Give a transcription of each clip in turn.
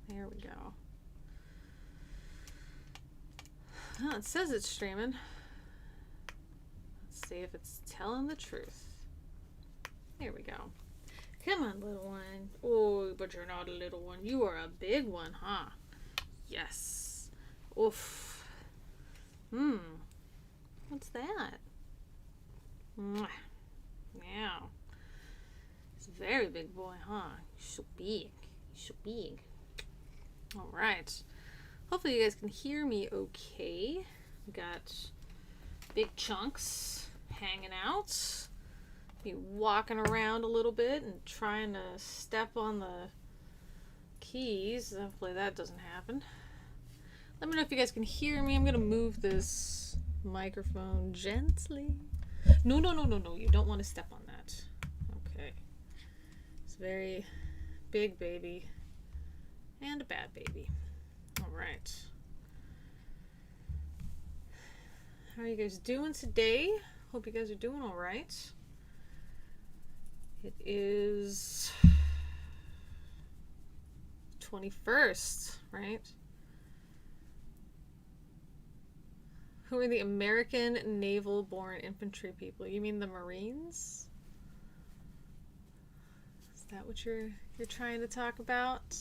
There we go. Oh, it says it's streaming. Let's see if it's telling the truth. Here we go. Come on, little one. Oh, but you're not a little one. You are a big one, huh? Yes. Oof. What's that? Mwah. Yeah. It's a very big boy, huh? You're so big. You're so big. Alright. Hopefully you guys can hear me okay. We got big chunks hanging out. Be walking around a little bit and trying to step on the keys. Hopefully that doesn't happen. Let me know if you guys can hear me. I'm gonna move this microphone gently. No. You don't want to step on that. Okay. It's a very big baby and a bad baby. All right. How are you guys doing today? Hope you guys are doing all right. It is 21st, right? Who are the American naval-born infantry people? You mean the Marines? Is that what you're trying to talk about?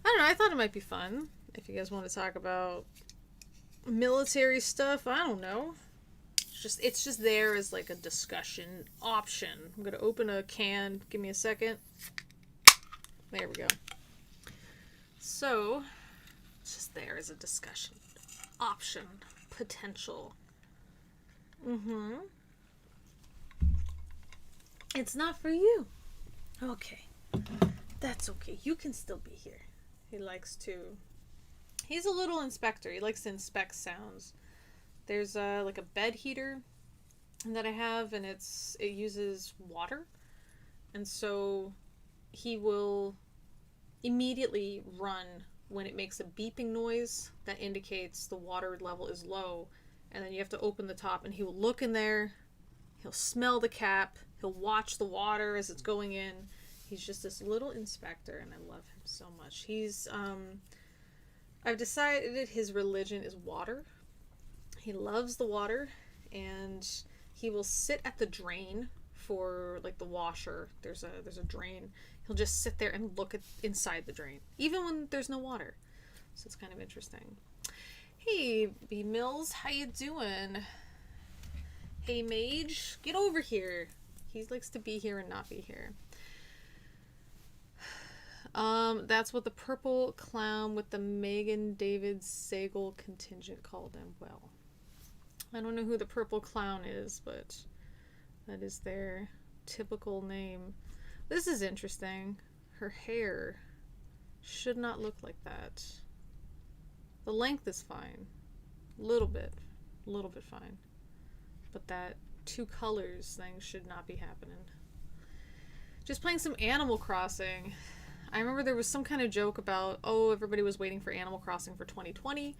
I don't know. I thought it might be fun if you guys want to talk about military stuff. I don't know. It's just there as like a discussion option. I'm gonna open a can. Give me a second. There we go. So, it's just there as a discussion option. Potential. It's not for you. Okay. That's okay. You can still be here. He's a little inspector. He likes to inspect sounds. There's like a bed heater that I have, and it uses water. And so he will immediately run when it makes a beeping noise that indicates the water level is low. And then you have to open the top, and he will look in there. He'll smell the cap. He'll watch the water as it's going in. He's just this little inspector, and I love him so much. I've decided his religion is water. He loves the water, and he will sit at the drain for like the washer. There's a drain. He'll just sit there and look inside the drain, even when there's no water. So it's kind of interesting. Hey, B Mills, how you doing? Hey, Mage, get over here. He likes to be here and not be here. That's what the purple clown with the Megan David Sagal contingent called him. Well, I don't know who the purple clown is, but that is their typical name. This is interesting. Her hair should not look like that. The length is fine. A little bit fine. But that two colors thing should not be happening. Just playing some Animal Crossing. I remember there was some kind of joke about, everybody was waiting for Animal Crossing for 2020,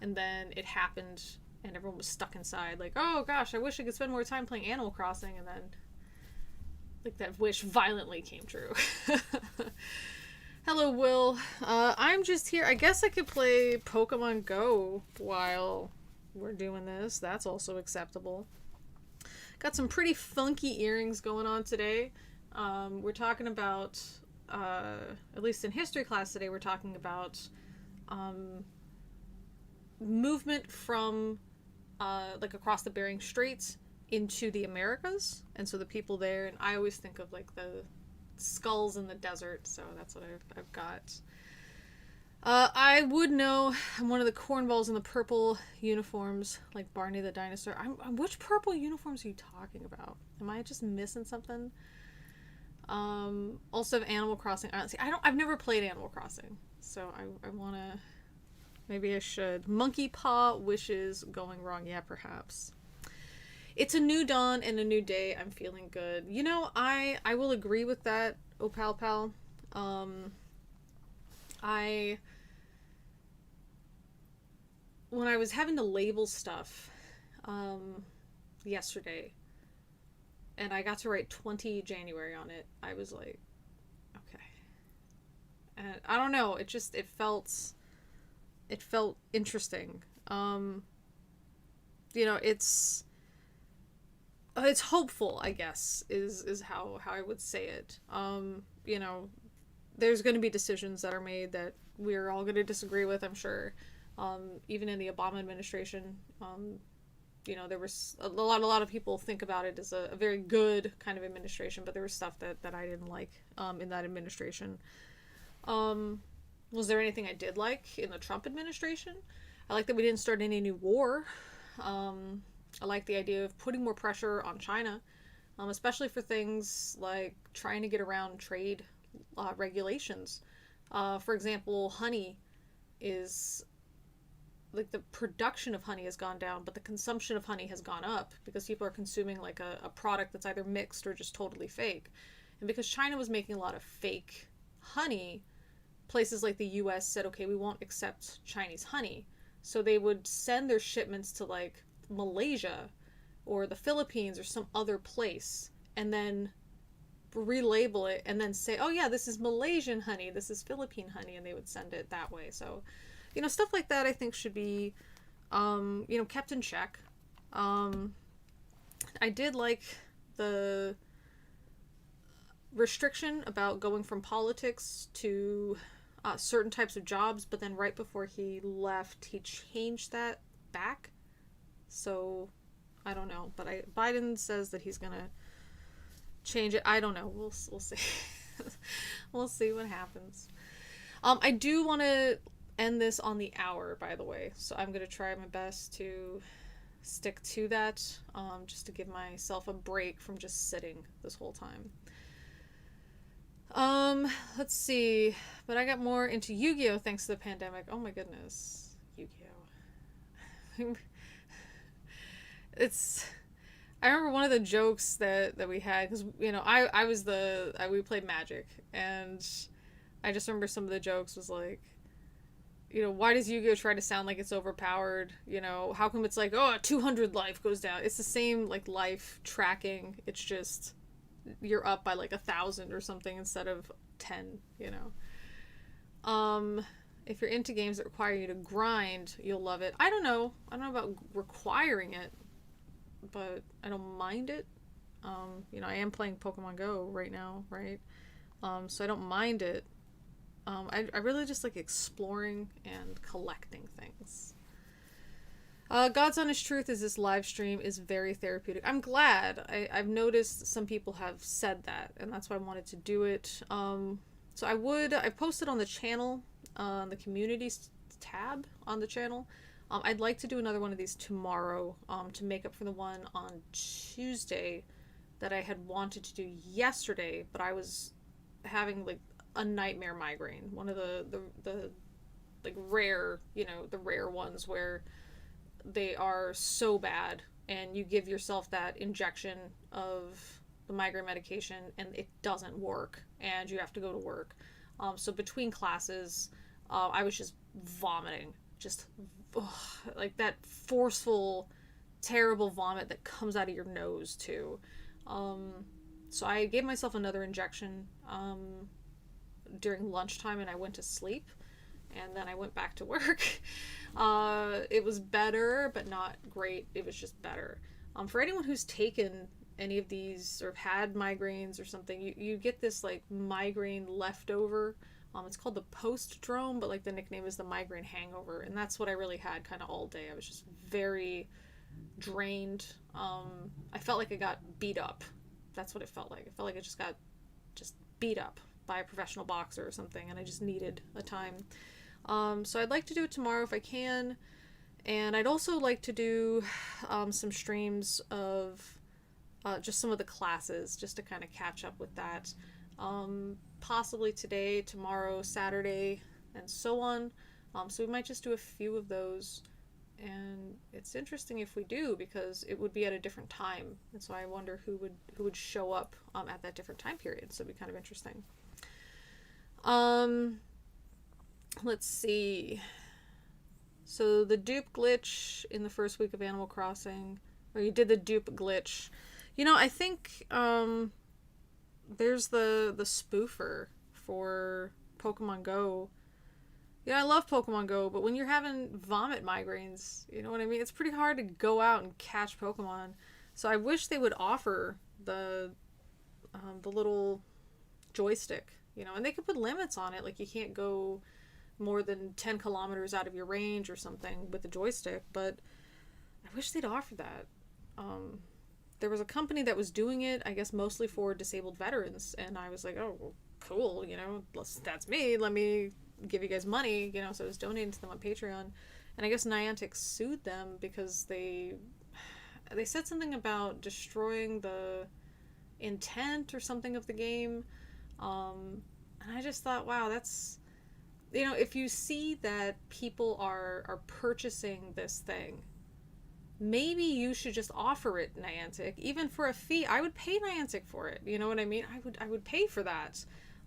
and then it happened, and everyone was stuck inside, like, oh gosh, I wish I could spend more time playing Animal Crossing, and then, like, that wish violently came true. Hello, Will. I'm just here. I guess I could play Pokemon Go while we're doing this. That's also acceptable. Got some pretty funky earrings going on today. We're talking about... at least in history class today, we're talking about movement from like across the Bering Straits into the Americas, and so the people there, and I always think of like the skulls in the desert, so that's what I've got. I would know I'm one of the cornballs in the purple uniforms, like Barney the dinosaur. Which purple uniforms are you talking about? Am I just missing something? Also Animal Crossing. I've never played Animal Crossing, so I wanna, maybe I should. Monkey Paw wishes going wrong. Yeah, perhaps. It's a new dawn and a new day. I'm feeling good. You know, I will agree with that, Opal Pal. When I was having to label stuff, yesterday, and I got to write 20 January on it, I was like, okay, And I don't know, it felt interesting. You know, it's hopeful, I guess, is how I would say it. You know, there's going to be decisions that are made that we're all going to disagree with, I'm sure. Even in the Obama administration, you know, there was a lot of people think about it as a very good kind of administration, but there was stuff that I didn't like in that administration. Was there anything I did like in the Trump administration? I like that we didn't start any new war. I like the idea of putting more pressure on China, especially for things like trying to get around trade regulations. For example, honey is like the production of honey has gone down, but the consumption of honey has gone up because people are consuming like a product that's either mixed or just totally fake. And because China was making a lot of fake honey, places like the US said, okay, we won't accept Chinese honey. So they would send their shipments to like Malaysia or the Philippines or some other place and then relabel it and then say, oh yeah, this is Malaysian honey, this is Philippine honey, and they would send it that way. So, you know, stuff like that I think should be, you know, kept in check. I did like the restriction about going from politics to certain types of jobs, but then right before he left, he changed that back. So, I don't know, but Biden says that he's gonna change it. I don't know. We'll see. We'll see what happens. I do want to end this on the hour, by the way, so I'm gonna try my best to stick to that, just to give myself a break from just sitting this whole time. Let's see. But I got more into Yu-Gi-Oh thanks to the pandemic. Oh my goodness. Yu-Gi-Oh. I remember one of the jokes that we had, because, you know, we played Magic, and I just remember some of the jokes was like, you know, why does Yu-Gi-Oh try to sound like it's overpowered? You know, how come it's like, oh, 200 life goes down? It's the same, like, life tracking. It's just you're up by like 1,000 or something instead of 10, you know. If you're into games that require you to grind, you'll love it. I don't know about requiring it, but I don't mind it. You know, I am playing Pokemon Go right now, right? So I don't mind it. I really just like exploring and collecting things. God's Honest Truth is this live stream is very therapeutic. I'm glad. I've noticed some people have said that, and that's why I wanted to do it. So I posted on the channel, the communities tab on the channel. I'd like to do another one of these tomorrow, to make up for the one on Tuesday that I had wanted to do yesterday, but I was having like a nightmare migraine. One of the like rare, you know, the rare ones where they are so bad and you give yourself that injection of the migraine medication and it doesn't work and you have to go to work. So between classes, I was just vomiting, just like that forceful, terrible vomit that comes out of your nose too. So I gave myself another injection during lunchtime and I went to sleep. And then I went back to work. It was better, but not great. It was just better. For anyone who's taken any of these or had migraines or something, you get this like migraine leftover. It's called the post-drome, but like the nickname is the migraine hangover. And that's what I really had kind of all day. I was just very drained. I felt like I got beat up. That's what it felt like. It felt like I just got beat up by a professional boxer or something, and I just needed a time. So I'd like to do it tomorrow if I can, and I'd also like to do some streams of just some of the classes, just to kind of catch up with that. Possibly today, tomorrow, Saturday, and so on. So we might just do a few of those, and it's interesting if we do, because it would be at a different time, and so I wonder who would show up at that different time period, so it'd be kind of interesting. Let's see. So the dupe glitch in the first week of Animal Crossing, or you did the dupe glitch. You know, I think there's the spoofer for Pokemon Go. Yeah, I love Pokemon Go, but when you're having vomit migraines, you know what I mean? It's pretty hard to go out and catch Pokemon. So I wish they would offer the little joystick, you know, and they could put limits on it, like you can't go more than 10 kilometers out of your range or something with the joystick, but I wish they'd offer that. There was a company that was doing it, I guess mostly for disabled veterans, and I was like, oh, well, cool, you know, that's me, let me give you guys money, you know, so I was donating to them on Patreon, and I guess Niantic sued them because they said something about destroying the intent or something of the game, and I just thought, wow, that's, you know, if you see that people are purchasing this thing, maybe you should just offer it, Niantic, even for a fee. I would pay Niantic for it. You know what I mean? I would pay for that.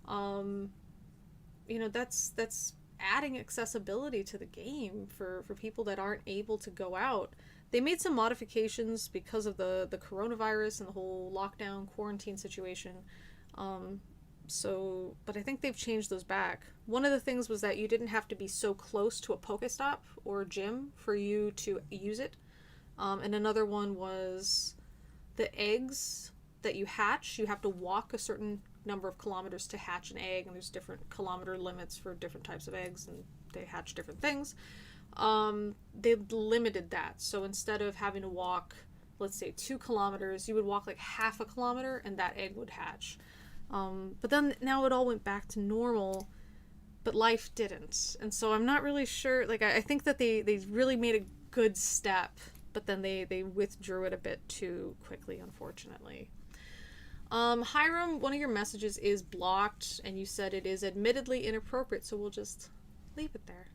You know, that's adding accessibility to the game for people that aren't able to go out. They made some modifications because of the coronavirus and the whole lockdown quarantine situation. But I think they've changed those back. One of the things was that you didn't have to be so close to a Pokestop or gym for you to use it. And another one was the eggs that you hatch. You have to walk a certain number of kilometers to hatch an egg, and there's different kilometer limits for different types of eggs, and they hatch different things. They limited that. So instead of having to walk, let's say 2 kilometers, you would walk like half a kilometer and that egg would hatch. But then now it all went back to normal, but life didn't. And so I'm not really sure, like I think that they really made a good step, but then they withdrew it a bit too quickly, unfortunately. Hiram, one of your messages is blocked, and you said it is admittedly inappropriate, so we'll just leave it there.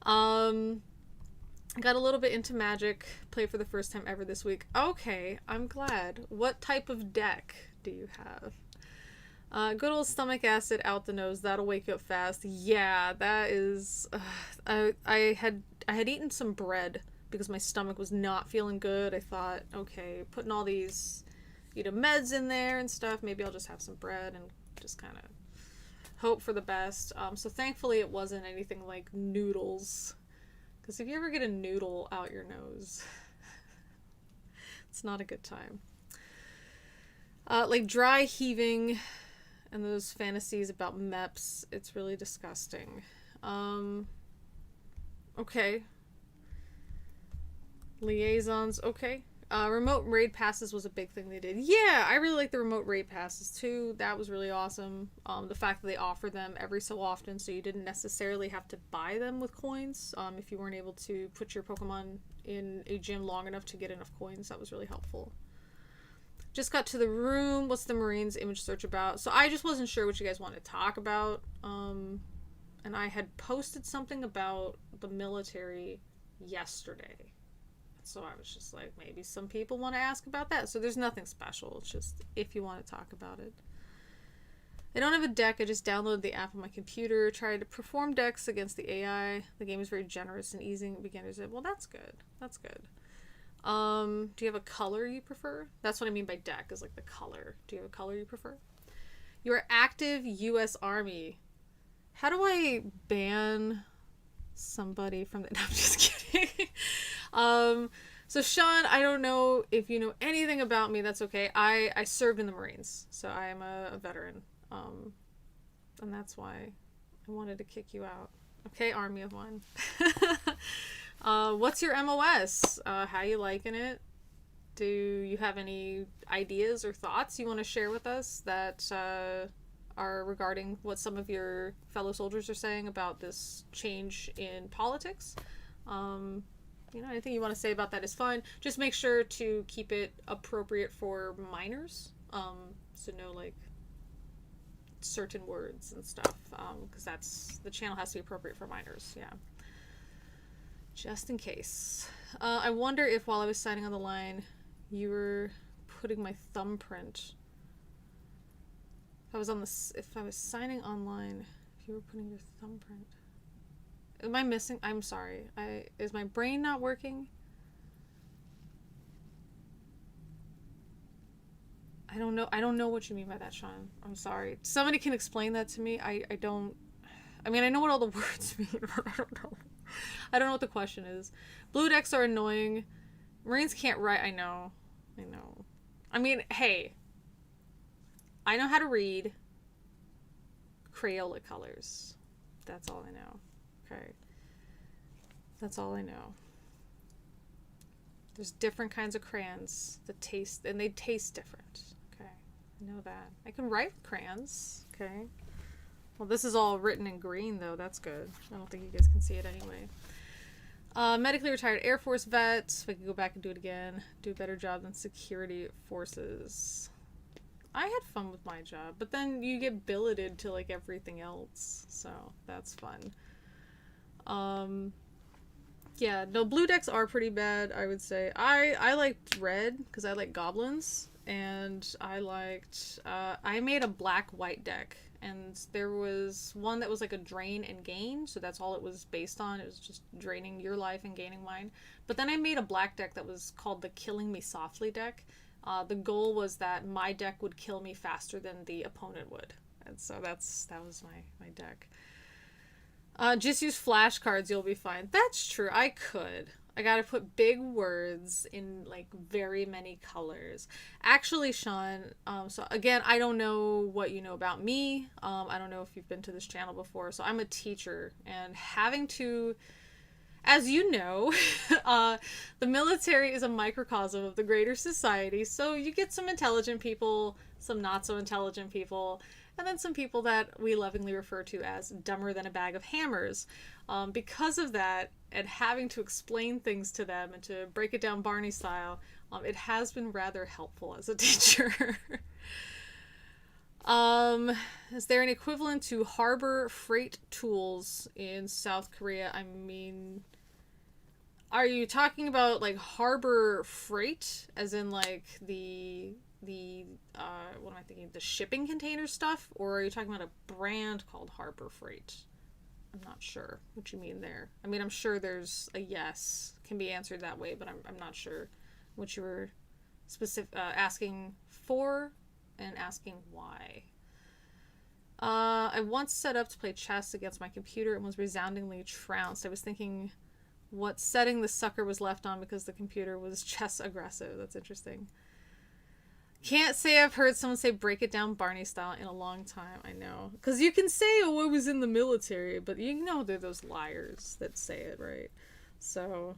Got a little bit into Magic, played for the first time ever this week. Okay, I'm glad. What type of deck do you have? Good old stomach acid out the nose, that'll wake you up fast. Yeah, that is... I had eaten some bread because my stomach was not feeling good. I thought, okay, putting all these, you know, meds in there and stuff, maybe I'll just have some bread and just kind of hope for the best. So thankfully it wasn't anything like noodles, because if you ever get a noodle out your nose, it's not a good time. Like dry heaving and those fantasies about MEPs, it's really disgusting. Okay. Liaisons, okay. Remote raid passes was a big thing they did. Yeah, I really like the remote raid passes too. That was really awesome. The fact that they offer them every so often, so you didn't necessarily have to buy them with coins. If you weren't able to put your Pokemon in a gym long enough to get enough coins, that was really helpful. Just got to the room. What's the Marines image search about? So I just wasn't sure what you guys wanted to talk about. And I had posted something about the military yesterday. So I was just like, maybe some people want to ask about that. So there's nothing special. It's just if you want to talk about it. I don't have a deck. I just downloaded the app on my computer. Tried to perform decks against the AI. The game is very generous and easing beginners in. Well, that's good. That's good. Do you have a color you prefer? That's what I mean by deck, is like the color. Do you have a color you prefer? You're active U.S. Army. How do I ban somebody from the... No, I'm just kidding. So Sean, I don't know if you know anything about me. That's okay. I served in the Marines, so I am a veteran. And that's why I wanted to kick you out. Okay, Army of One. What's your MOS? How you liking it? Do you have any ideas or thoughts you want to share with us that are regarding what some of your fellow soldiers are saying about this change in politics? You know, anything you want to say about that is fine. Just make sure to keep it appropriate for minors. So no, like, certain words and stuff. Because the channel has to be appropriate for minors. Yeah. Just in case. I wonder if while I was signing on the line, you were putting my thumbprint. If I was signing online, if you were putting your thumbprint. Am I missing? I'm sorry. Is my brain not working? I don't know what you mean by that, Sean. I'm sorry. Somebody can explain that to me. I don't. I mean, I know what all the words mean, but I don't know. I don't know what the question is. Blue decks are annoying. Marines can't write. I know. I know. I mean, hey. I know how to read Crayola colors. That's all I know. Okay. That's all I know. There's different kinds of crayons that taste, and they taste different. Okay. I know that. I can write with crayons. Okay. Well, this is all written in green, though. That's good. I don't think you guys can see it anyway. Medically retired Air Force vet. If I could go back and do it again, do a better job than security forces. I had fun with my job, but then you get billeted to like everything else, so that's fun. Yeah, no, blue decks are pretty bad, I would say. I liked red because I like goblins, and I liked I made a black-white deck, and there was one that was like a drain and gain, so that's all it was based on. It was just draining your life and gaining mine. But then I made a black deck that was called the Killing Me Softly deck. The goal was that my deck would kill me faster than the opponent would. And so that was my deck. Just use flashcards, you'll be fine. That's true, I could. I gotta put big words in, like, very many colors. Actually, Sean, so again, I don't know what you know about me. I don't know if you've been to this channel before. So I'm a teacher, and having to... As you know, the military is a microcosm of the greater society, so you get some intelligent people, some not so intelligent people, and then some people that we lovingly refer to as dumber than a bag of hammers. Because of that, and having to explain things to them and to break it down Barney style, it has been rather helpful as a teacher. Is there an equivalent to harbor freight tools in South Korea? I mean, are you talking about like harbor freight as in like the what am I thinking, the shipping container stuff, or are you talking about a brand called Harbor Freight? I'm not sure what you mean there. I mean, I'm sure there's a yes can be answered that way, but I'm not sure what you were asking for and asking why. I once set up to play chess against my computer and was resoundingly trounced. I was thinking what setting the sucker was left on because the computer was chess aggressive. That's interesting. Can't say I've heard someone say break it down Barney style in a long time. I know. Because you can say, oh, I was in the military, but you know they're those liars that say it, right? So,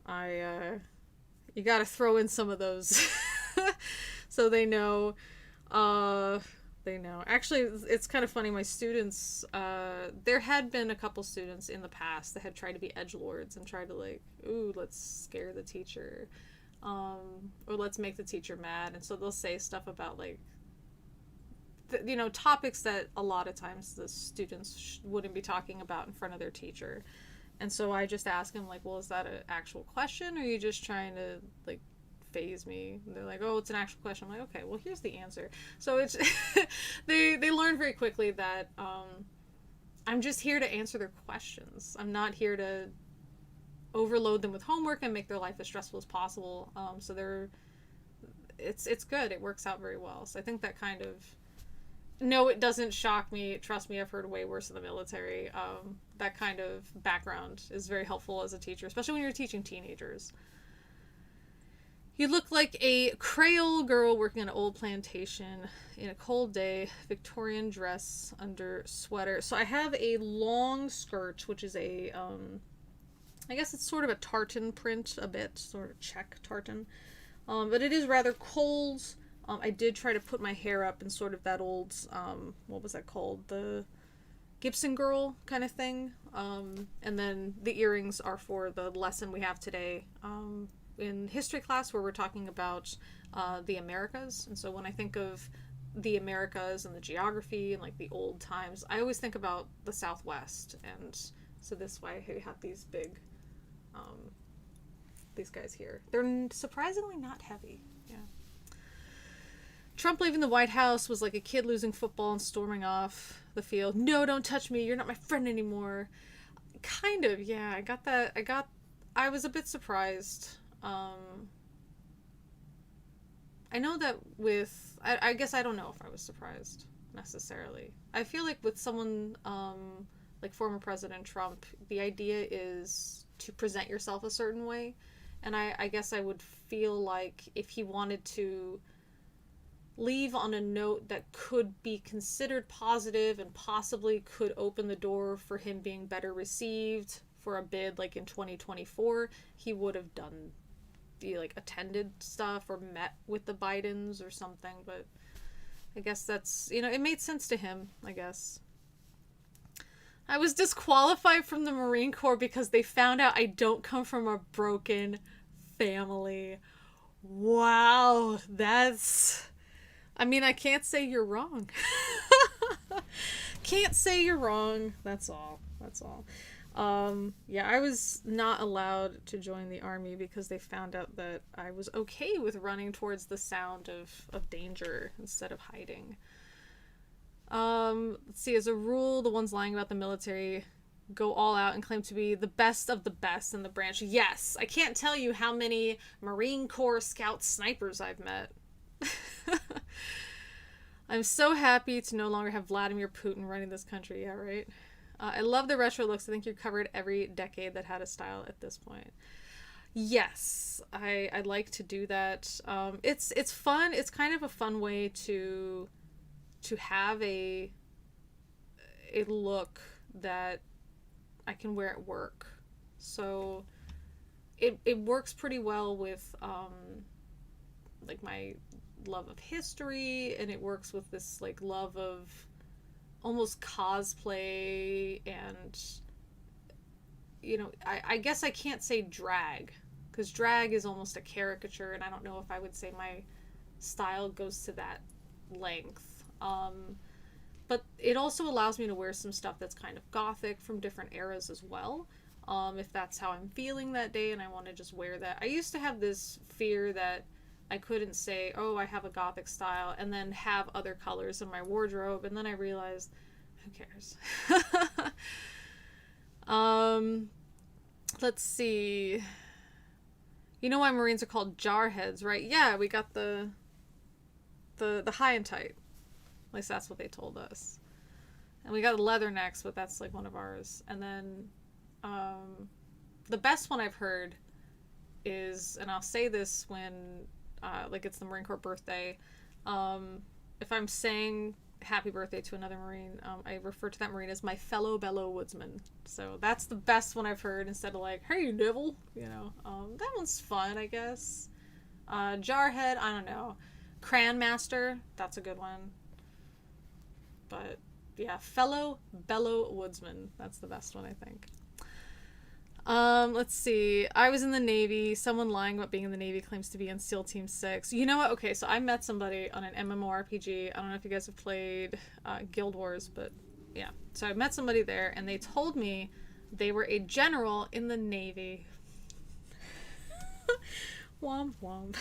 you gotta throw in some of those so they know. They know. Actually, it's kind of funny. My students, there had been a couple students in the past that had tried to be edgelords and tried to like, ooh, let's scare the teacher. Or let's make the teacher mad. And so they'll say stuff about like, topics that a lot of times the students wouldn't be talking about in front of their teacher. And so I just ask them like, well, is that an actual question? Or are you just trying to like phase me? And they're like, oh, it's an actual question. I'm like, okay, well, here's the answer. So it's they learn very quickly that I'm just here to answer their questions. I'm not here to overload them with homework and make their life as stressful as possible. So it's good. It works out very well. So I think that kind of, no, it doesn't shock me. Trust me, I've heard way worse in the military. That kind of background is very helpful as a teacher, especially when you're teaching teenagers. You look like a Creole girl working on an old plantation in a cold day, Victorian dress under sweater. So I have a long skirt, which is a, I guess it's sort of a tartan print, a bit, sort of check tartan. But it is rather cold. I did try to put my hair up in sort of that old, what was that called? The Gibson girl kind of thing. And then the earrings are for the lesson we have today. In history class where we're talking about the Americas. And so when I think of the Americas and the geography and like the old times, I always think about the Southwest. And so this is why I have these big, these guys here. They're surprisingly not heavy. Yeah. Trump leaving the White House was like a kid losing football and storming off the field. No, don't touch me. You're not my friend anymore. Kind of, yeah. I was a bit surprised. I know that with, I guess I don't know if I was surprised necessarily. I feel like with someone like former President Trump, the idea is to present yourself a certain way. And I guess I would feel like if he wanted to leave on a note that could be considered positive and possibly could open the door for him being better received for a bid like in 2024, he would have done the like attended stuff or met with the Bidens or something. But I guess that's, you know, it made sense to him, I guess. I was disqualified from the Marine Corps because they found out I don't come from a broken family. Wow, that's... I mean, I can't say you're wrong. Can't say you're wrong. That's all. That's all. Yeah, I was not allowed to join the army because they found out that I was okay with running towards the sound of danger instead of hiding. Let's see, as a rule, the ones lying about the military go all out and claim to be the best of the best in the branch. Yes, I can't tell you how many Marine Corps Scout snipers I've met. I'm so happy to no longer have Vladimir Putin running this country. Yeah, right? I love the retro looks. I think you covered every decade that had a style at this point. Yes, I like to do that. It's fun. It's kind of a fun way to have a look that I can wear at work. So it works pretty well with like my love of history, and it works with this like love of almost cosplay, and you know, I guess I can't say drag because drag is almost a caricature, and I don't know if I would say my style goes to that length. But it also allows me to wear some stuff that's kind of gothic from different eras as well. If that's how I'm feeling that day and I want to just wear that. I used to have this fear that I couldn't say, oh, I have a gothic style, and then have other colors in my wardrobe, and then I realized, who cares? Let's see. You know why Marines are called jarheads, right? Yeah, we got the high and tight. At least that's what they told us. And we got the leathernecks, but that's like one of ours. And then the best one I've heard is, and I'll say this when like it's the Marine Corps birthday, if I'm saying happy birthday to another Marine, I refer to that Marine as my fellow bellow woodsman. So that's the best one I've heard, instead of like, hey devil, you know. That one's fun, I guess. Jarhead, I don't know. Cran Master, that's a good one. But yeah, fellow bellow woodsman, that's the best one, I think. Let's see. I was in the Navy. Someone lying about being in the Navy claims to be in SEAL Team 6. You know what? Okay, so I met somebody on an MMORPG. I don't know if you guys have played Guild Wars, but yeah. So I met somebody there, and they told me they were a general in the Navy. Womp womp.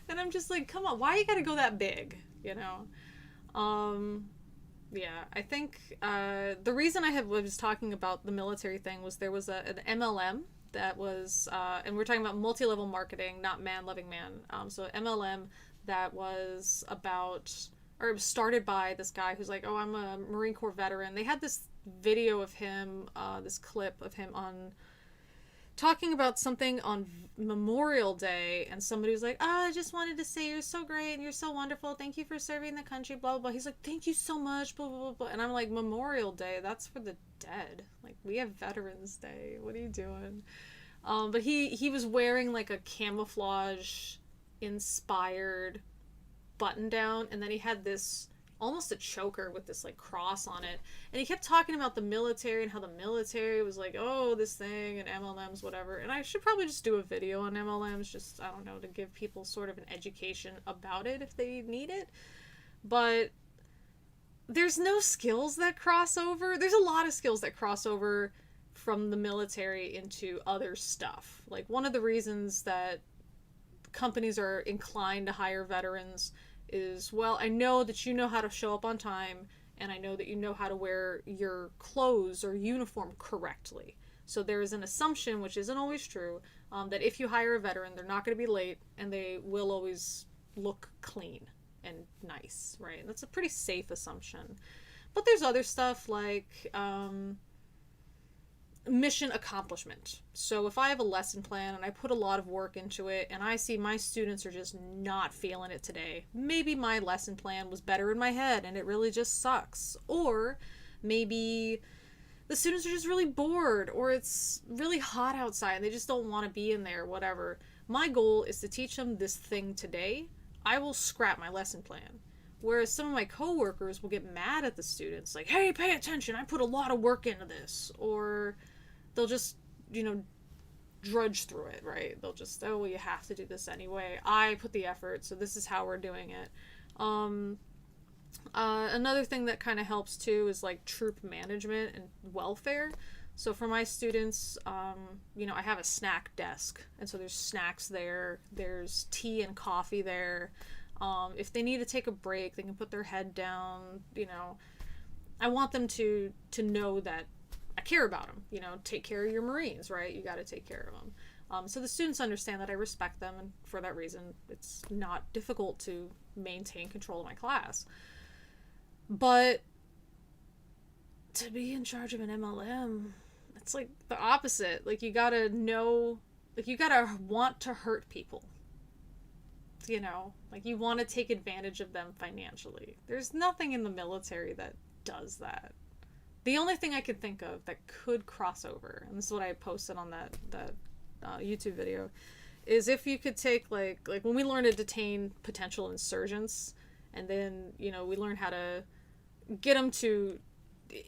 And I'm just like, come on, why you gotta go that big, you know? Yeah, I think the reason I was talking about the military thing was there was an MLM that was, and we're talking about multi-level marketing, not man-loving man. So MLM that was about, or it was started by this guy who's like, oh, I'm a Marine Corps veteran. They had this video of him, this clip of him on talking about something on Memorial Day, and somebody was like, I just wanted to say you're so great and you're so wonderful, thank you for serving the country, blah blah blah. He's like, thank you so much, blah blah blah, blah. And I'm like, Memorial Day, that's for the dead. Like, we have Veterans Day, what are you doing? But he was wearing like a camouflage inspired button down, and then he had this almost a choker with this like cross on it, and he kept talking about the military and how the military was like, oh, this thing and MLMs, whatever. And I should probably just do a video on MLMs, just, I don't know, to give people sort of an education about it if they need it. But there's no skills that cross over. There's a lot of skills that cross over from the military into other stuff. Like, one of the reasons that companies are inclined to hire veterans is, well, I know that you know how to show up on time, and I know that you know how to wear your clothes or uniform correctly. So there is an assumption, which isn't always true, that if you hire a veteran, they're not going to be late, and they will always, look clean and nice, right? That's a pretty safe assumption. But there's other stuff like mission accomplishment. So if I have a lesson plan and I put a lot of work into it and I see my students are just not feeling it today, maybe my lesson plan was better in my head and it really just sucks. Or maybe the students are just really bored, or it's really hot outside and they just don't want to be in there, whatever. My goal is to teach them this thing today. I will scrap my lesson plan. Whereas some of my coworkers will get mad at the students, like, hey, pay attention, I put a lot of work into this. Or they'll just, drudge through it, right? They'll just, oh, well, you have to do this anyway. I put the effort, so this is how we're doing it. Another thing that kind of helps too is like troop management and welfare. So for my students, I have a snack desk, and so there's snacks there, there's tea and coffee there. If they need to take a break, they can put their head down. I want them to know that I care about them. Take care of your Marines, right? You got to take care of them. So the students understand that I respect them, and for that reason, it's not difficult to maintain control of my class. But to be in charge of an MLM, it's like the opposite. Like, you gotta know, like, you gotta want to hurt people. Like, you want to take advantage of them financially. There's nothing in the military that does that. The only thing I could think of that could cross over, and this is what I posted on that YouTube video, is if you could take, like when we learn to detain potential insurgents, and then, we learn how to get them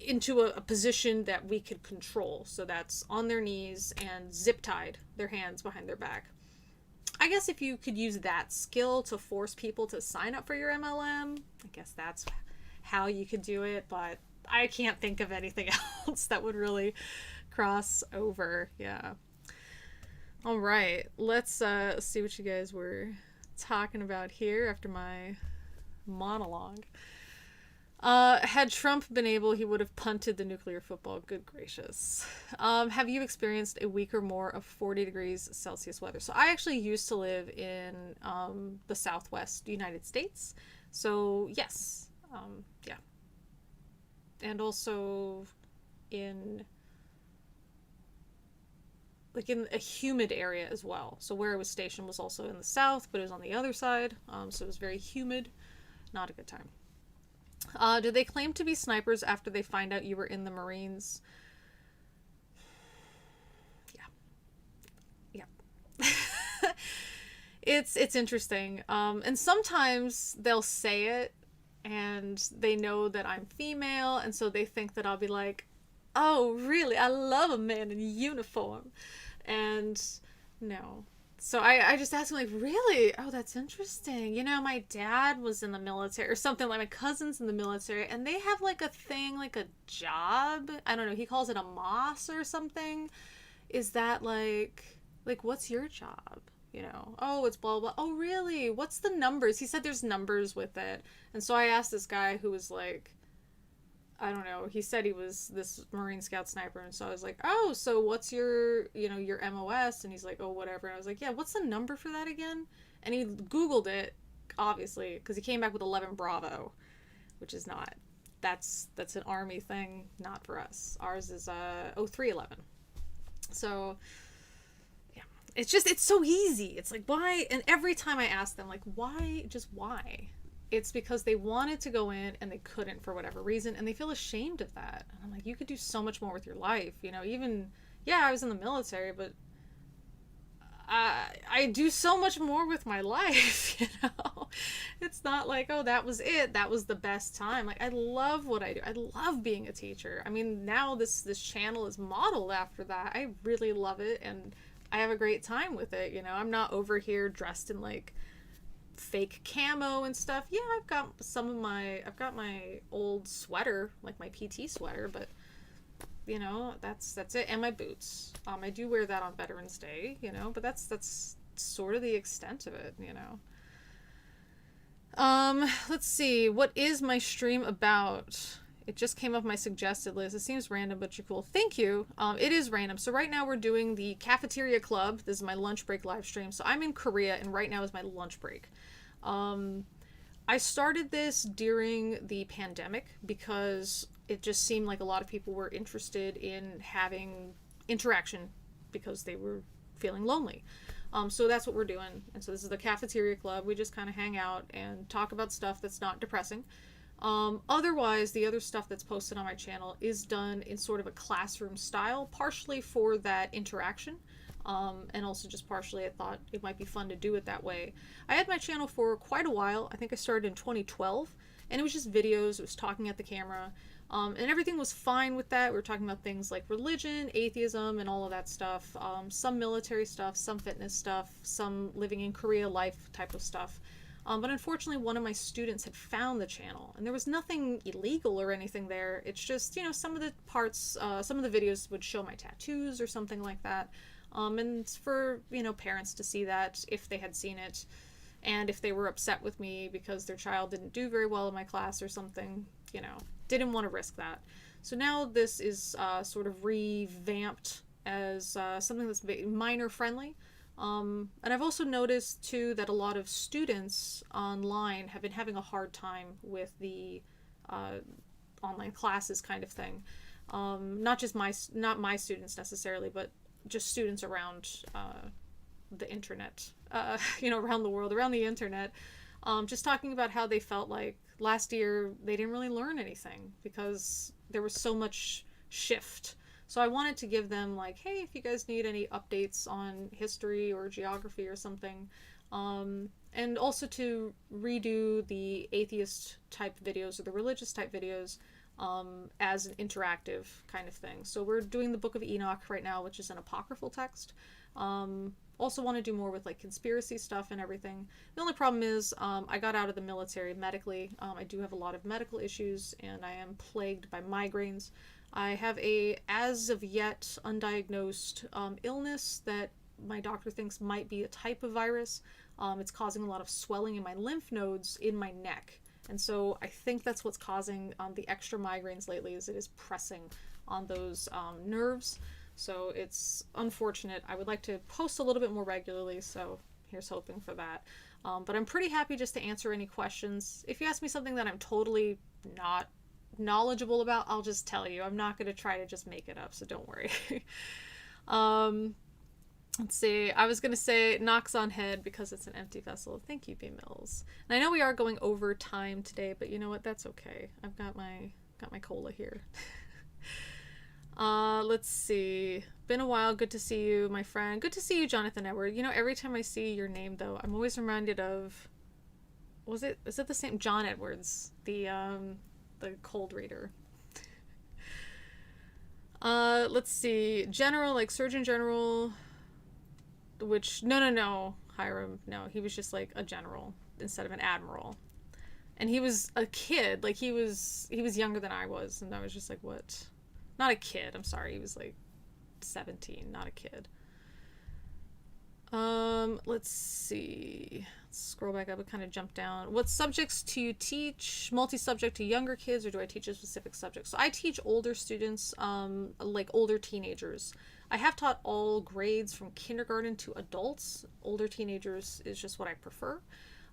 into a position that we could control. So that's on their knees and zip tied, their hands behind their back. I guess if you could use that skill to force people to sign up for your MLM, I guess that's how you could do it, but I can't think of anything else that would really cross over. Yeah. All right, let's see what you guys were talking about here after my monologue. Had Trump been able, he would have punted the nuclear football. Good gracious. Have you experienced a week or more of 40 degrees Celsius weather? So I actually used to live in the Southwest United States. So yes, yeah. And also in a humid area as well. So where I was stationed was also in the South, but it was on the other side. So it was very humid. Not a good time. Did they claim to be snipers after they find out you were in the Marines? Yeah. It's interesting. And sometimes they'll say it and they know that I'm female, and so they think that I'll be like, oh, really? I love a man in uniform. And no. So I just asked him, like, really? Oh, that's interesting. My dad was in the military or something, like my cousin's in the military, and they have like a thing, like a job. I don't know. He calls it a moss or something. Is that like what's your job? Oh, it's blah, blah. Oh, really? What's the numbers? He said there's numbers with it. And so I asked this guy who was like, I don't know, he said he was this Marine Scout sniper, and so I was like, oh, so what's your MOS? And he's like, oh, whatever. And I was like, yeah, what's the number for that again? And he Googled it, obviously, because he came back with 11 Bravo, which is not. That's an Army thing, not for us. Ours is 0311. So, yeah. It's so easy. It's like, why? And every time I ask them, like, why? Just why? It's because they wanted to go in and they couldn't for whatever reason, and they feel ashamed of that. And I'm like, you could do so much more with your life, even, yeah, I was in the military, but I do so much more with my life. It's not like, oh, that was it, that was the best time. Like, I love what I do. I love being a teacher. I mean, now this channel is modeled after that. I really love it, and I have a great time with it. I'm not over here dressed in like fake camo and stuff. Yeah, I've got my old sweater, like my PT sweater, but that's it. And my boots. I do wear that on Veterans Day, but that's sort of the extent of it, Let's see, what is my stream about? It just came up my suggested list. It seems random, but you're cool. Thank you. It is random. So right now we're doing the Cafeteria Club. This is my lunch break live stream. So I'm in Korea, and right now is my lunch break. I started this during the pandemic because it just seemed like a lot of people were interested in having interaction because they were feeling lonely. So that's what we're doing. And so this is the cafeteria club. We just kind of hang out and talk about stuff that's not depressing. Otherwise, the other stuff that's posted on my channel is done in sort of a classroom style, partially for that interaction. And also just partially I thought it might be fun to do it that way. I had my channel for quite a while. I think I started in 2012, and it was just videos. It was talking at the camera. And everything was fine with that. We were talking about things like religion, atheism, and all of that stuff. Some military stuff, some fitness stuff, some living in Korea life type of stuff. But unfortunately, one of my students had found the channel, and there was nothing illegal or anything there. It's just, you know, some of the parts, some of the videos would show my tattoos or something like that. And it's for, you know, parents to see that if they had seen it, and if they were upset with me because their child didn't do very well in my class or something, you know, didn't want to risk that. So now this is sort of revamped as something that's minor friendly. And I've also noticed too that a lot of students online have been having a hard time with the online classes kind of thing. Not my students necessarily, but just students around the internet, you know, around the world, around the internet, just talking about how they felt like last year they didn't really learn anything because there was so much shift. So I wanted to give them like, hey, if you guys need any updates on history or geography or something, and also to redo the atheist type videos or the religious type videos as an interactive kind of thing. So we're doing the Book of Enoch right now, which is an apocryphal text. Also want to do more with like conspiracy stuff and everything. The only problem is I got out of the military medically. I do have a lot of medical issues, and I am plagued by migraines. I have a, as of yet, undiagnosed illness that my doctor thinks might be a type of virus. It's causing a lot of swelling in my lymph nodes in my neck. And so I think that's what's causing the extra migraines lately, is it is pressing on those nerves. So it's unfortunate. I would like to post a little bit more regularly, so here's hoping for that. But I'm pretty happy just to answer any questions. If you ask me something that I'm totally not knowledgeable about, I'll just tell you. I'm not going to try to just make it up, so don't worry. Let's see. I was going to say knocks on head because it's an empty vessel. Thank you, B. Mills. And I know we are going over time today, but you know what? That's okay. I've got my cola here. Let's see. Been a while. Good to see you, my friend. Good to see you, Jonathan Edward. You know, every time I see your name, though, I'm always reminded of... is it the same? John Edwards, the cold reader. Let's see. General, like Surgeon General... Which, no, Hiram, no, he was just like a general instead of an admiral. And he was a kid, like he was younger than I was, and I was just like, what? Not a kid, I'm sorry, he was like 17, not a kid. Let's see. Let's scroll back up and kind of jump down. What subjects do you teach? Multi-subject to younger kids, or do I teach a specific subject? So I teach older students, like older teenagers. I have taught all grades from kindergarten to adults. Older teenagers is just what I prefer.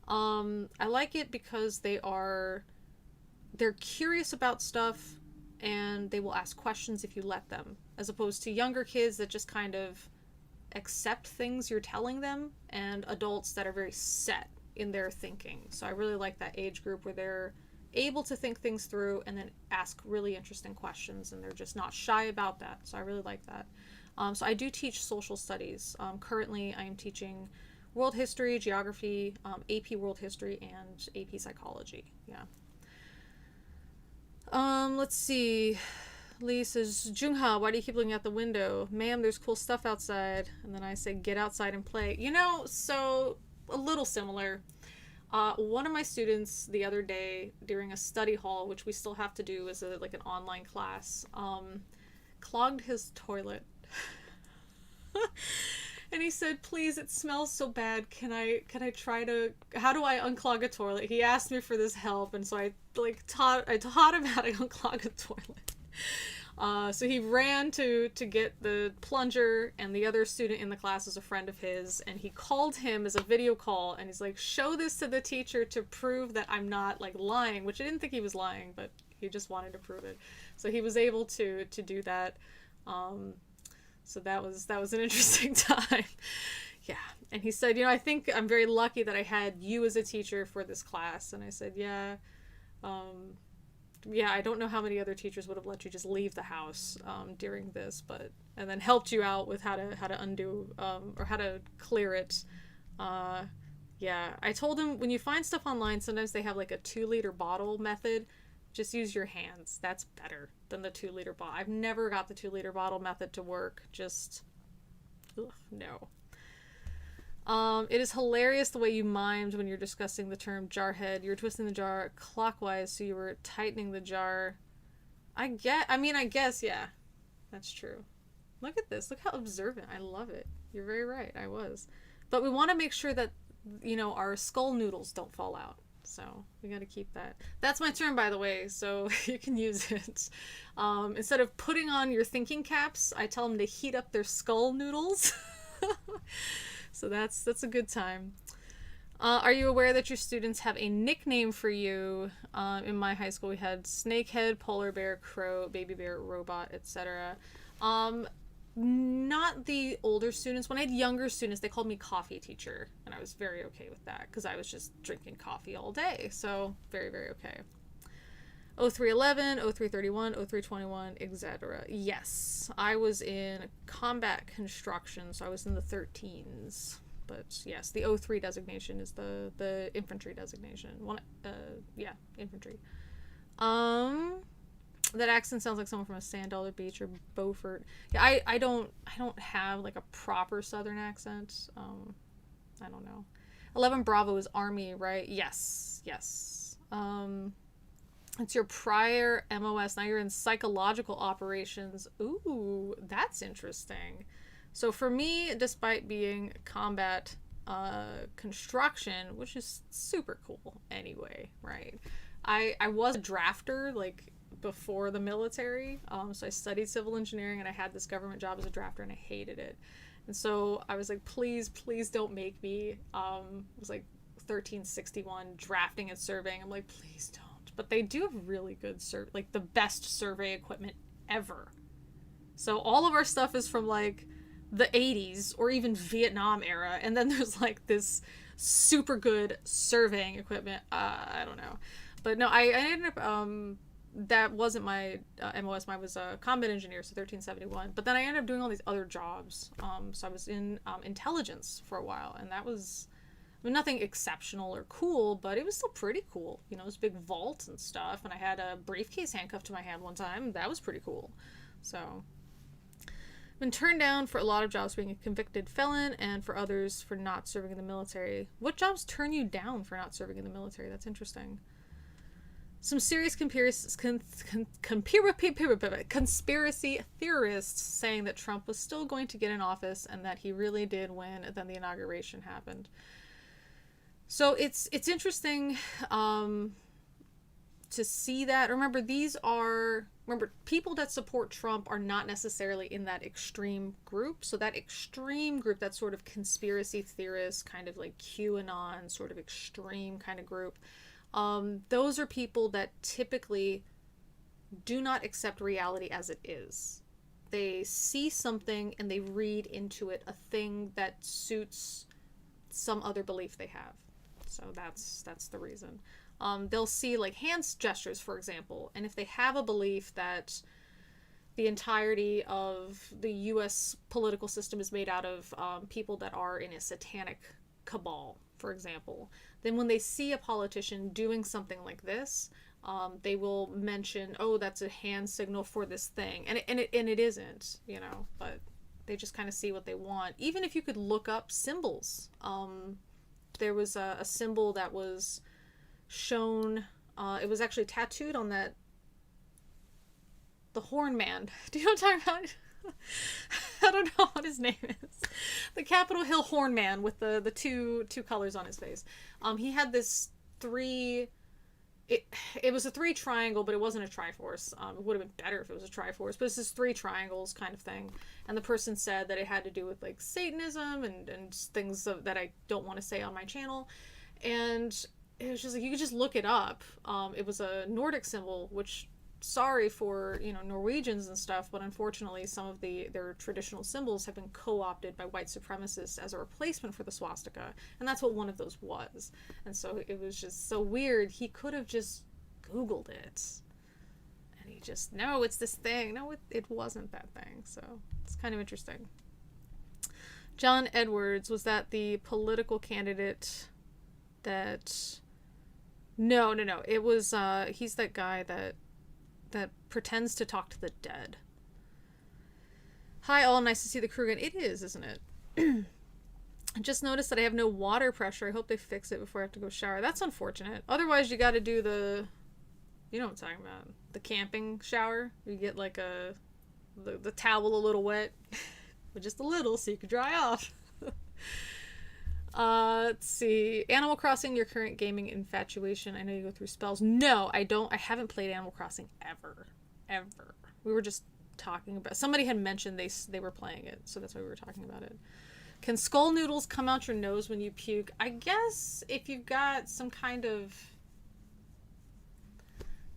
I like it because they're curious about stuff and they will ask questions if you let them, as opposed to younger kids that just kind of accept things you're telling them, and adults that are very set in their thinking. So I really like that age group where they're able to think things through and then ask really interesting questions, and they're just not shy about that. So I really like that. So I do teach social studies. Currently, I am teaching world history, geography, AP world history, and AP psychology. Yeah. Let's see. Lee says, Jungha, why do you keep looking out the window? Ma'am, there's cool stuff outside. And then I say, get outside and play. You know, so a little similar. One of my students the other day during a study hall, which we still have to do as like an online class, clogged his toilet. And he said, please, it smells so bad. Can I try to, how do I unclog a toilet? He asked me for this help. And so I taught him how to unclog a toilet. So he ran to get the plunger, and the other student in the class is a friend of his, and he called him as a video call, and he's like, show this to the teacher to prove that I'm not like lying, which I didn't think he was lying, but he just wanted to prove it. So he was able to do that. So that was an interesting time. Yeah. And he said, I think I'm very lucky that I had you as a teacher for this class. And I said, yeah. Yeah, I don't know how many other teachers would have let you just leave the house during this, and then helped you out with how to undo or how to clear it. Yeah, I told him when you find stuff online, sometimes they have like a 2-liter bottle method. Just use your hands. That's better than the 2-liter bottle. I've never got the 2-liter bottle method to work. Just, no. It is hilarious the way you mimed when you're discussing the term jarhead. You were twisting the jar clockwise, so you were tightening the jar. I guess, yeah. That's true. Look at this. Look how observant. I love it. You're very right. I was. But we want to make sure that, our skull noodles don't fall out. So we got to keep that. That's my term, by the way, so you can use it. Instead of putting on your thinking caps, I tell them to heat up their skull noodles. So that's a good time. Are you aware that your students have a nickname for you? In my high school, we had Snakehead, Polar Bear, Crow, Baby Bear, Robot, etc. Not the older students. When I had younger students, they called me Coffee Teacher, and I was very okay with that because I was just drinking coffee all day. So very, very okay. 0311, 0331, 0321, etc. Yes, I was in combat construction, so I was in the 13s. But yes, the 03 designation is the infantry designation. Infantry. That accent sounds like someone from a Sand Dollar Beach or Beaufort. Yeah, I don't have like a proper Southern accent. I don't know. 11 Bravo is Army, right? Yes. It's your prior MOS. Now you're in psychological operations. Ooh, that's interesting. So for me, despite being combat construction, which is super cool anyway, right? I was a drafter, like, before the military. So I studied civil engineering, and I had this government job as a drafter, and I hated it. And so I was like, please don't make me. It was like 1361 drafting and surveying. I'm like, please don't. But they do have really good like the best survey equipment ever. So all of our stuff is from like the 80s or even Vietnam era, and then there's like this super good surveying equipment. I don't know, but no, I ended up that wasn't my MOS. Mine was a combat engineer, so 1371. But then I ended up doing all these other jobs. So I was in intelligence for a while, and that was nothing exceptional or cool, but it was still pretty cool. It was big vaults and stuff, and I had a briefcase handcuffed to my hand one time. That was pretty cool. So I've been turned down for a lot of jobs being a convicted felon, and for others for not serving in the military. What jobs turn you down for not serving in the military? That's interesting. Some serious conspiracy theorists saying that Trump was still going to get in office and that he really did win, and then the inauguration happened. So it's interesting to see that. Remember, people that support Trump are not necessarily in that extreme group. So that extreme group, that sort of conspiracy theorist, kind of like QAnon sort of extreme kind of group, those are people that typically do not accept reality as it is. They see something and they read into it a thing that suits some other belief they have. So that's the reason. They'll see like hand gestures, for example, and if they have a belief that the entirety of the U.S. political system is made out of people that are in a satanic cabal, for example, then when they see a politician doing something like this, they will mention, oh, that's a hand signal for this thing, and it isn't, but they just kind of see what they want. Even if you could look up symbols, there was a symbol that was shown. It was actually tattooed on the Horn Man. Do you know what I'm talking about? I don't know what his name is. The Capitol Hill Horn Man with the two colors on his face. He had this 3 it was a 3 triangle, but it wasn't a triforce. It would have been better if it was a triforce, but it's just 3 triangles kind of thing. And the person said that it had to do with like Satanism and things that I don't want to say on my channel. And it was just like, you could just look it up. It was a Nordic symbol, which, sorry for, you know, Norwegians and stuff, but unfortunately some of their traditional symbols have been co-opted by white supremacists as a replacement for the swastika, and that's what one of those was. And so it was just so weird. He could have just Googled it, and he just, no, it's this thing. No, it wasn't that thing. So it's kind of interesting. John Edwards, was that the political candidate that... No. It was, he's that guy that pretends to talk to the dead. Hi all, nice to see the crew again. It is, isn't it? I just noticed that I have no water pressure. I hope they fix it before I have to go shower. That's unfortunate. Otherwise, you got to do the... You know what I'm talking about. The camping shower. You get like the towel a little wet. But just a little so you can dry off. Let's see. Animal Crossing, your current gaming infatuation. I know you go through spells. No, I don't. I haven't played Animal Crossing ever. We were just talking about... Somebody had mentioned they were playing it, so that's why we were talking about it. Can skull noodles come out your nose when you puke? I guess if you've got some kind of...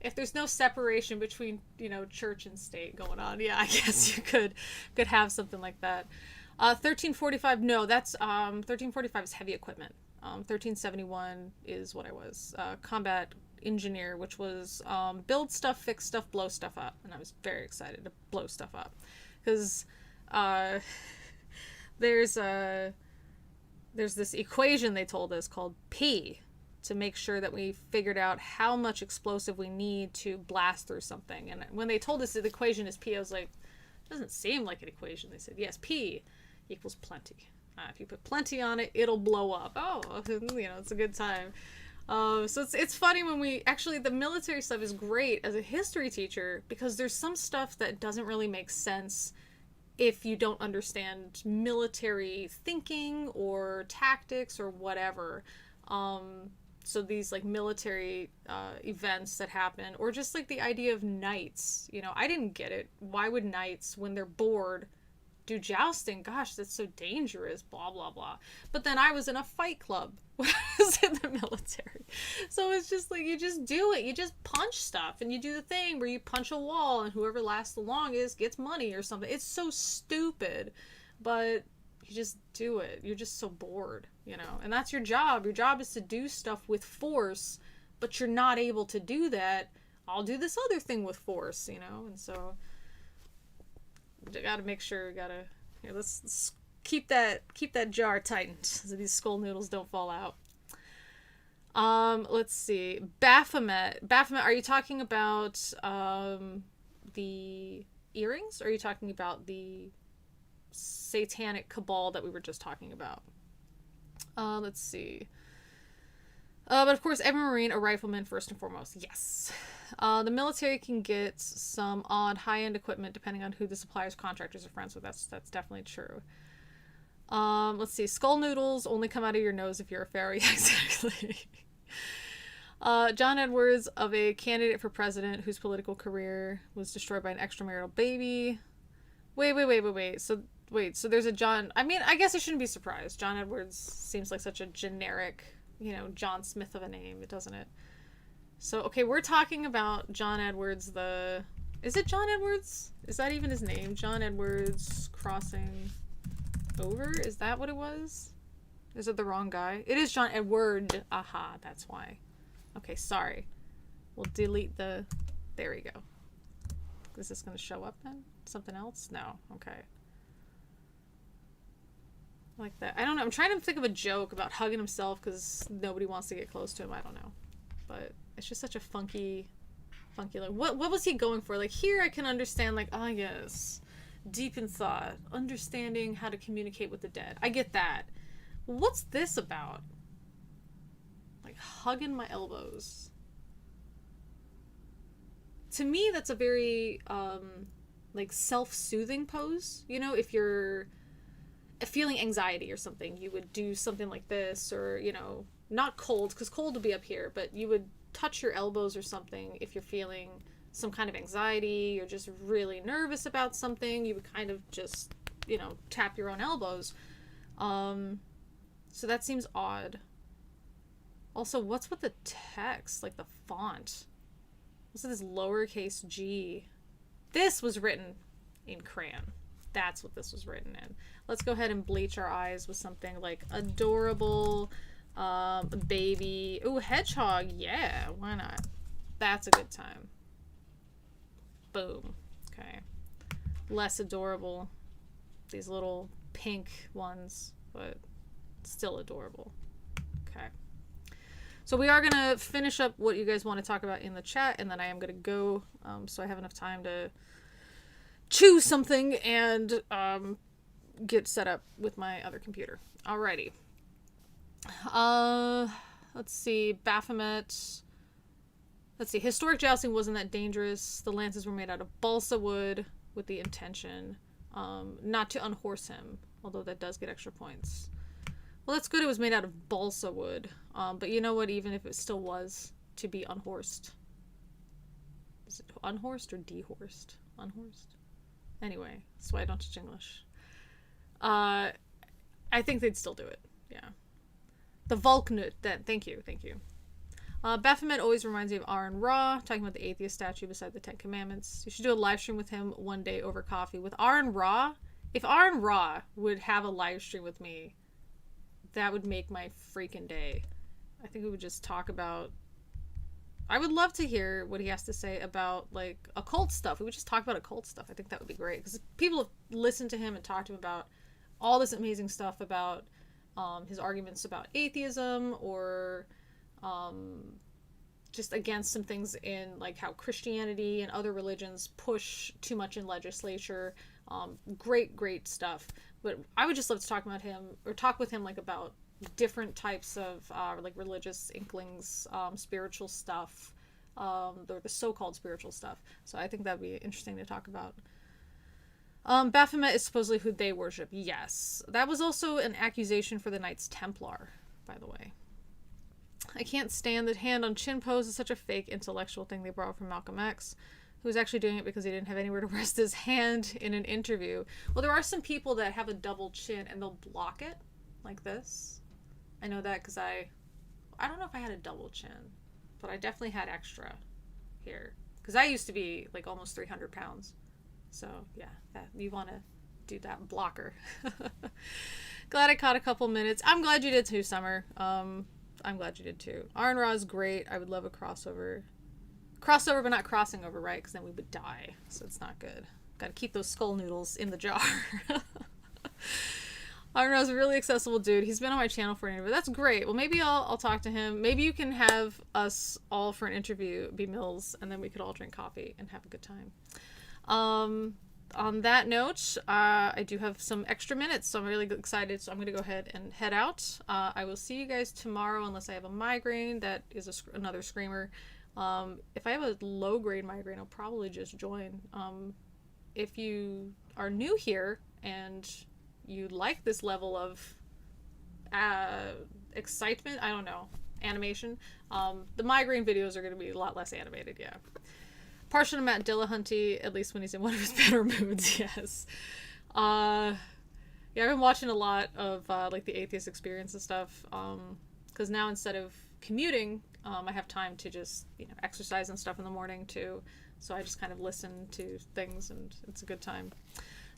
If there's no separation between, you know, church and state going on, yeah, I guess you could have something like that. 1345, no, that's 1345 is heavy equipment. 1371 is what I was. Combat engineer, which was build stuff, fix stuff, blow stuff up. And I was very excited to blow stuff up. Because there's this equation they told us called P, to make sure that we figured out how much explosive we need to blast through something. And when they told us that the equation is P, I was like, it doesn't seem like an equation. They said, yes, P equals plenty. If you put plenty on it, it'll blow up. Oh, you know, it's a good time. So it's funny when we... Actually, the military stuff is great as a history teacher, because there's some stuff that doesn't really make sense if you don't understand military thinking or tactics or whatever. So these like military events that happen, or just like the idea of knights, you know, I didn't get it. Why would knights, when they're bored, do jousting? Gosh, that's so dangerous, blah, blah, blah. But then I was in a fight club when I was in the military. So it's just like, you just do it. You just punch stuff, and you do the thing where you punch a wall, and whoever lasts the longest gets money or something. It's so stupid, but you just do it. You're just so bored, you know, and that's your job. Your job is to do stuff with force, but you're not able to do that. I'll do this other thing with force, you know, and so you gotta make sure, here, let's keep that jar tightened so these skull noodles don't fall out. Let's see. Baphomet, are you talking about the earrings, or are you talking about the satanic cabal that we were just talking about? Let's see. But of course, every Marine, a rifleman first and foremost. Yes. The military can get some odd high-end equipment depending on who the suppliers, contractors, are friends with. That's definitely true. Let's see. Skull noodles only come out of your nose if you're a pharaoh. Yeah, exactly. John Edwards, of a candidate for president whose political career was destroyed by an extramarital baby. Wait. So there's a John... I mean, I guess I shouldn't be surprised. John Edwards seems like such a generic, you know, John Smith of a name, doesn't it? So, okay, we're talking about John Edwards, the... Is it John Edwards? Is that even his name? John Edwards crossing over? Is that what it was? Is it the wrong guy? It is John Edward. Aha, that's why. Okay, sorry. We'll delete the... There we go. Is this going to show up then? Something else? No. Okay. Like that. I don't know. I'm trying to think of a joke about hugging himself because nobody wants to get close to him. I don't know. But it's just such a funky, like, what was he going for? Like, here I can understand, like, ah, yes, deep in thought, understanding how to communicate with the dead. I get that. What's this about? Like, hugging my elbows. To me, that's a very, like, self-soothing pose. You know, if you're feeling anxiety or something, you would do something like this, or, you know, not cold, because cold would be up here, but you would touch your elbows or something if you're feeling some kind of anxiety, you're just really nervous about something, you would kind of just, you know, tap your own elbows. So that seems odd. Also, what's with the text? Like the font. What's this lowercase g? This was written in crayon. That's what this was written in. Let's go ahead and bleach our eyes with something like adorable, baby. Ooh, hedgehog. Yeah, why not? That's a good time. Boom. Okay. Less adorable. These little pink ones, but still adorable. Okay. So we are going to finish up what you guys want to talk about in the chat, and then I am going to go so I have enough time to choose something and get set up with my other computer. Alrighty. Let's see. Baphomet. Let's see. Historic jousting wasn't that dangerous. The lances were made out of balsa wood with the intention not to unhorse him, although that does get extra points. Well, that's good. It was made out of balsa wood. But you know what? Even if it still was to be unhorsed. Is it unhorsed or dehorsed? Unhorsed? Anyway, that's why I don't teach English. I think they'd still do it. Yeah. The Volknut. Thank you. Baphomet always reminds me of Aaron Ra, talking about the atheist statue beside the Ten Commandments. You should do a live stream with him one day over coffee. With Aaron Ra, if Aaron Ra would have a live stream with me, that would make my freaking day. I think we would just talk about... I would love to hear what he has to say about, like, occult stuff. We would just talk about occult stuff. I think that would be great. Because people have listened to him and talked to him about all this amazing stuff about his arguments about atheism or just against some things in, like, how Christianity and other religions push too much in legislature. Great stuff. But I would just love to talk about him, or talk with him, like, about different types of like religious inklings, spiritual stuff, the so-called spiritual stuff. So I think that'd be interesting to talk about. Baphomet is supposedly who they worship. Yes, that was also an accusation for the Knights Templar, by the way. I can't stand the hand on chin pose. Is such a fake intellectual thing they borrowed from Malcolm X, who was actually doing it because he didn't have anywhere to rest his hand in an interview. Well, there are some people that have a double chin and they'll block it like this. I know that because I don't know if I had a double chin, but I definitely had extra here. Because I used to be like almost 300 pounds. So yeah, you want to do that blocker. Glad I caught a couple minutes. I'm glad you did too, Summer. I'm glad you did too. Aaron Ra is great. I would love a crossover. Crossover, but not crossing over, right? Because then we would die. So it's not good. Got to keep those skull noodles in the jar. Aaron Ra's a really accessible dude. He's been on my channel for an interview. That's great. Well, maybe I'll talk to him. Maybe you can have us all for an interview, be Mills, and then we could all drink coffee and have a good time. On that note, I do have some extra minutes, so I'm really excited. So I'm going to go ahead and head out. I will see you guys tomorrow, unless I have a migraine. That is another screamer. If I have a low-grade migraine, I'll probably just join. If you are new here and you like this level of excitement, I don't know, animation, the migraine videos are going to be a lot less animated, yeah. Partial to Matt Dillahunty, at least when he's in one of his better moods, yes. Yeah, I've been watching a lot of like the Atheist Experience and stuff, because now instead of commuting, I have time to just, exercise and stuff in the morning too, so I just kind of listen to things and it's a good time.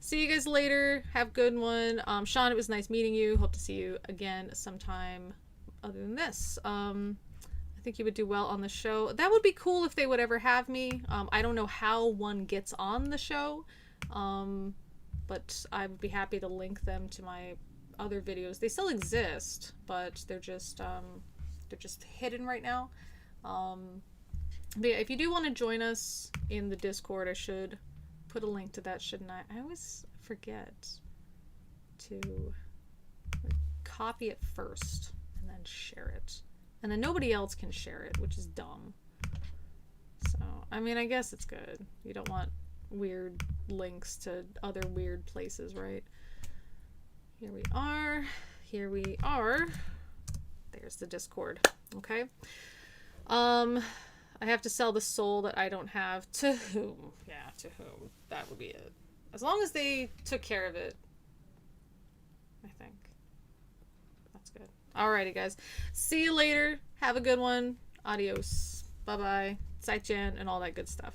See you guys later. Have a good one. Sean, it was nice meeting you. Hope to see you again sometime other than this. I think you would do well on the show. That would be cool if they would ever have me. I don't know how one gets on the show, but I would be happy to link them to my other videos. They still exist, but they're just hidden right now. But yeah, if you do want to join us in the Discord, I should put a link to that, shouldn't I? I always forget to copy it first and then share it. And then nobody else can share it, which is dumb. So, I mean, I guess it's good. You don't want weird links to other weird places, right? Here we are. There's the Discord. Okay. I have to sell the soul that I don't have. To whom? Yeah, to whom? That would be it. As long as they took care of it, I think. That's good. Alrighty, guys. See you later. Have a good one. Adios. Bye-bye. Sai-chan and all that good stuff.